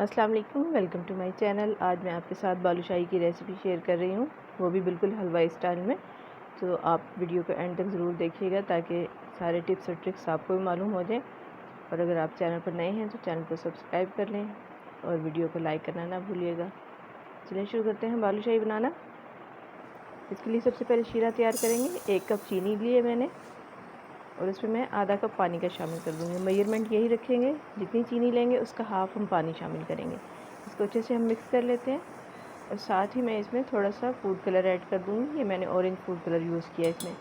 अस्सलाम वालेकुम, welcome to my channel. आज मैं आपके साथ बालूशाही की रेसिपी शेयर कर रही हूँ, वो भी बिल्कुल हलवाई स्टाइल में। तो आप वीडियो को एंड तक ज़रूर देखिएगा ताकि सारे टिप्स और ट्रिक्स आपको भी मालूम हो जाए। और अगर आप चैनल पर नए हैं तो चैनल को सब्सक्राइब कर लें और वीडियो को लाइक करना ना भूलिएगा। चलिए शुरू करते हैं बालूशाही बनाना। इसके लिए सबसे पहले शीरा तैयार करेंगे। 1 कप चीनी ली है मैंने और इसमें मैं आधा कप पानी का शामिल कर दूँगी। मेजरमेंट यही रखेंगे, जितनी चीनी लेंगे उसका हाफ़ हम पानी शामिल करेंगे। इसको अच्छे से हम मिक्स कर लेते हैं और साथ ही मैं इसमें थोड़ा सा फूड कलर ऐड कर दूँगी। ये मैंने ऑरेंज फूड कलर यूज़ किया है इसमें,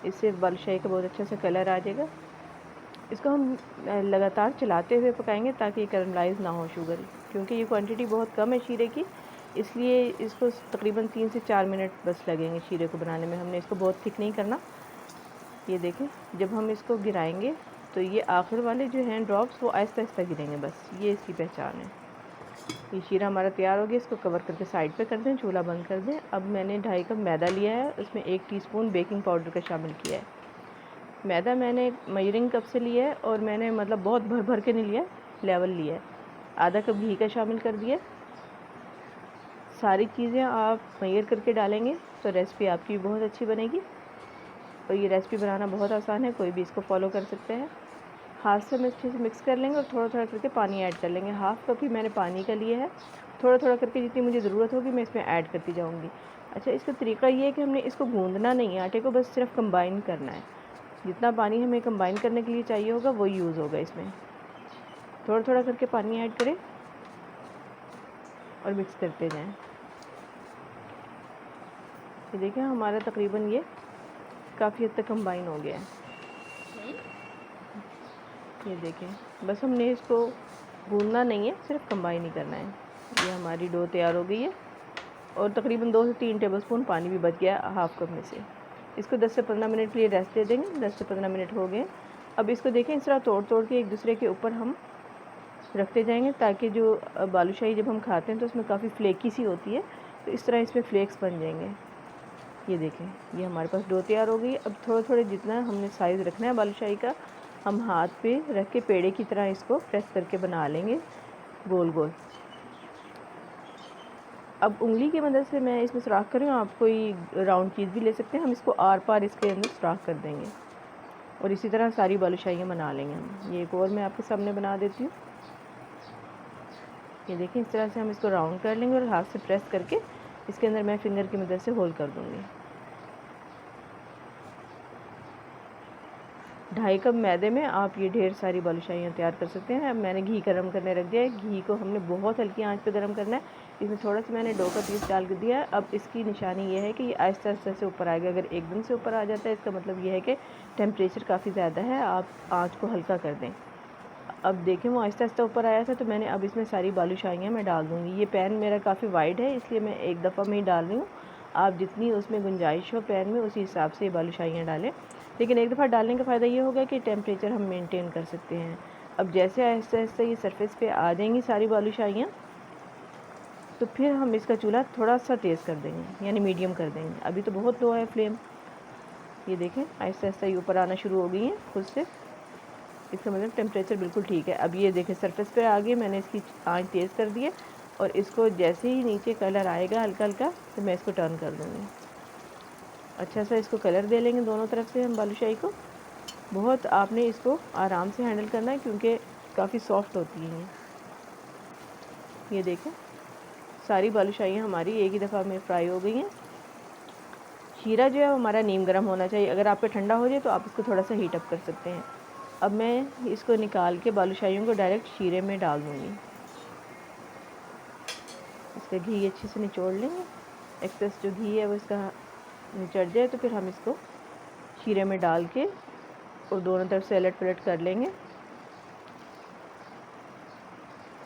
इससे बालूशाही का बहुत अच्छा सा कलर आ जाएगा। इसको हम लगातार चलाते हुए पकाएंगे ताकि ये कैरमलाइज़ ना हो शुगर, क्योंकि ये क्वांटिटी बहुत कम है शीरे की, इसलिए इसको तकरीबन 3 से 4 मिनट बस लगेंगे शीरे को बनाने में। हमने इसको बहुत थिक नहीं करना। ये देखें, जब हम इसको गिराएंगे तो ये आखिर वाले जो हैं ड्रॉप्स वो आहिस्ता आहिस्ता गिरेंगे, बस ये इसकी पहचान है। ये शीरा हमारा तैयार हो गया। इसको कवर करके साइड पे कर दें, चूल्हा बंद कर दें। अब मैंने 2.5 कप मैदा लिया है, उसमें 1 टीस्पून बेकिंग पाउडर का शामिल किया है। मैदा मैंने मेजरिंग कप से लिया है और मैंने मतलब बहुत भर भर के नहीं लिया, लेवल लिया है। आधा कप घी का शामिल कर दिया। सारी चीज़ें आप मेजर करके डालेंगे तो रेसिपी आपकी बहुत अच्छी बनेगी। और ये रेसिपी बनाना बहुत आसान है, कोई भी इसको फॉलो कर सकते हैं। हाथ से हम अच्छे से मिक्स कर लेंगे और थोड़ा थोड़ा करके पानी ऐड कर लेंगे। हाफ़ कप ही मैंने पानी का लिया है। थोड़ा थोड़ा करके जितनी मुझे ज़रूरत होगी मैं इसमें ऐड करती जाऊँगी। अच्छा, इसका तरीका ये है कि हमने इसको गूँदना नहीं है आटे को, बस सिर्फ कंबाइन करना है। जितना पानी हमें कंबाइन करने के लिए चाहिए होगा वही यूज़ होगा इसमें। थोड़ा थोड़ा करके पानी ऐड करें और मिक्स करते जाएँ। ये देखिए, हमारा तकरीबन ये काफ़ी हद तक कंबाइन हो गया है। ये देखें, बस हमने इसको गूंदना नहीं है, सिर्फ कंबाइन ही करना है। ये हमारी डो तैयार हो गई है और तकरीबन 2 से 3 टेबलस्पून पानी भी बच गया हाफ़ कप में से। इसको 10 से 15 मिनट के लिए रेस्ट दे देंगे। 10 से 15 मिनट हो गए। अब इसको देखें, इस तरह तोड़ तोड़ के एक दूसरे के ऊपर हम रखते जाएंगे ताकि जो बालूशाही जब हम खाते हैं तो उसमें काफ़ी फ्लेकी सी होती है, तो इस तरह इसमें फ्लेक्स बन जाएंगे। ये देखें, ये हमारे पास डो तैयार हो गई। अब थोड़े थोड़े जितना हमने साइज़ रखना है बालूशाही का, हम हाथ पे रख के पेड़े की तरह इसको प्रेस करके बना लेंगे गोल गोल। अब उंगली की मदद से मैं इसमें सुराख कर रही हूँ, आप कोई राउंड चीज़ भी ले सकते हैं। हम इसको आर पार इसके अंदर सुराख कर देंगे और इसी तरह सारी बालूशाहियाँ बना लेंगे हम। ये एक और मैं आपके सामने बना देती हूँ। ये देखिए, इस तरह से हम इसको राउंड कर लेंगे और हाथ से प्रेस करके इसके अंदर मैं फिंगर की मदद से होल कर दूँगी। 2.5 कप मैदे में आप ये ढेर सारी बालूशाहियाँ तैयार कर सकते हैं। अब मैंने घी गर्म करने रख दिया है। घी को हमने बहुत हल्की आंच पे गर्म करना है। इसमें थोड़ा सा मैंने डो का पीस डाल दिया है। अब इसकी निशानी ये है कि ये आहिस्ता आहिस्ता से ऊपर आएगा। अगर एकदम से ऊपर आ जाता है इसका मतलब ये है कि टेम्परेचर काफ़ी ज़्यादा है, आप आँच को हल्का कर दें। अब देखें, वो आहिस्ता आहिस्ता ऊपर आया था, तो मैंने अब इसमें सारी बालूशाहियाँ मैं डाल दूँगी। ये पैन मेरा काफ़ी वाइड है, इसलिए मैं एक दफ़ा में ही डाल रही हूँ। आप जितनी उसमें गुंजाइश हो पैन में उसी हिसाब से बालूशाहियाँ डालें, लेकिन एक दफ़ा डालने का फ़ायदा ये होगा कि टेम्परेचर हम मेंटेन कर सकते हैं। अब जैसे आहिस्ता आहिस्ता ये सरफेस पे आ जाएंगी सारी बालूशाहियाँ, तो फिर हम इसका चूल्हा थोड़ा सा तेज़ कर देंगे, यानी मीडियम कर देंगे। अभी तो बहुत लो है फ्लेम। ये देखें, आहिस्ता आहिस्ता ये ऊपर आना शुरू हो गई हैं खुद से। इसका मतलब टेम्परेचर बिल्कुल ठीक है। अब ये देखें, सरफेस पे आ गई। मैंने इसकी आंच तेज़ कर दी है और इसको जैसे ही नीचे कलर आएगा हल्का हल्का, तो मैं इसको टर्न कर दूँगी। अच्छा सा इसको कलर दे लेंगे दोनों तरफ से हम बालूशाही को। बहुत आपने इसको आराम से हैंडल करना है क्योंकि काफ़ी सॉफ्ट होती हैं ये देखें, सारी बालूशाहियाँ हमारी एक ही दफ़ा में फ्राई हो गई हैं। शीरा जो है हमारा नीम गर्म होना चाहिए। अगर आप पे ठंडा हो जाए तो आप इसको थोड़ा सा हीट अप कर सकते हैं। अब मैं इसको निकाल के बालूशाहियों को डायरेक्ट शीरे में डाल दूँगी। इसका घी अच्छे से निचोड़ लेंगे। एक्सेस जो घी है वो इसका निचड़ जाए तो फिर हम इसको शीरे में डाल के और दोनों तरफ से अलट पलट कर लेंगे।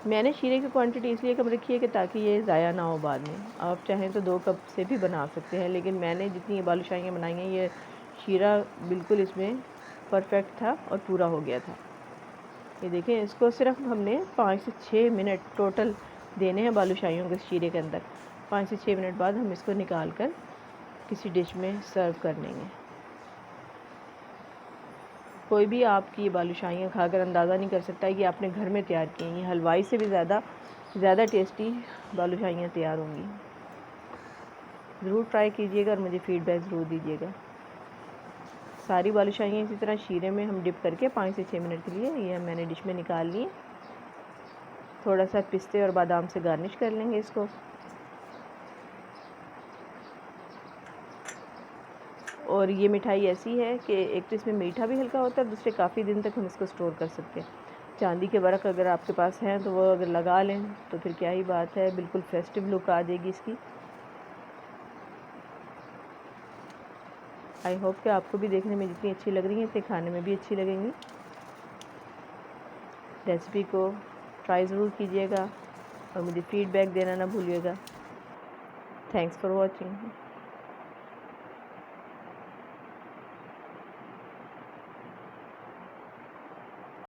मैंने शीरे की क्वांटिटी इसलिए कम रखी है कि ताकि ये ज़ाया ना हो बाद में। आप चाहें तो 2 कप से भी बना सकते हैं, लेकिन मैंने जितनी ये बालूशाहियाँ बनाई हैं, ये शीरा बिल्कुल इसमें परफेक्ट था और पूरा हो गया था। ये देखें, इसको सिर्फ हमने 5 से 6 मिनट टोटल देने हैं बालूशाहियों के शीरे के अंदर। 5 से 6 मिनट बाद हम इसको निकाल कर किसी डिश में सर्व कर लेंगे। कोई भी आपकी ये बालूशाहियाँ खाकर अंदाज़ा नहीं कर सकता है कि आपने घर में तैयार की हैं। ये हलवाई से भी ज़्यादा ज़्यादा टेस्टी बालूशाहियाँ तैयार होंगी। ज़रूर ट्राई कीजिएगा और मुझे फ़ीडबैक ज़रूर दीजिएगा। सारी बालूशाहियाँ इसी तरह शीरे में हम डिप करके 5 से 6 मिनट के लिए ये मैंने डिश में निकाल ली। थोड़ा सा पिस्ते और बादाम से गार्निश कर लेंगे इसको। और ये मिठाई ऐसी है कि एक तो इसमें मीठा भी हल्का होता है, दूसरे काफ़ी दिन तक हम इसको स्टोर कर सकते हैं। चांदी के वर्क अगर आपके पास हैं तो वो अगर लगा लें तो फिर क्या ही बात है, बिल्कुल फेस्टिव लुक आ जाएगी इसकी। आई होप कि आपको भी देखने में जितनी अच्छी लग रही हैं इतनी खाने में भी अच्छी लगेंगी। रेसिपी को ट्राई ज़रूर कीजिएगा और मुझे फ़ीडबैक देना ना भूलिएगा। Thanks for watching.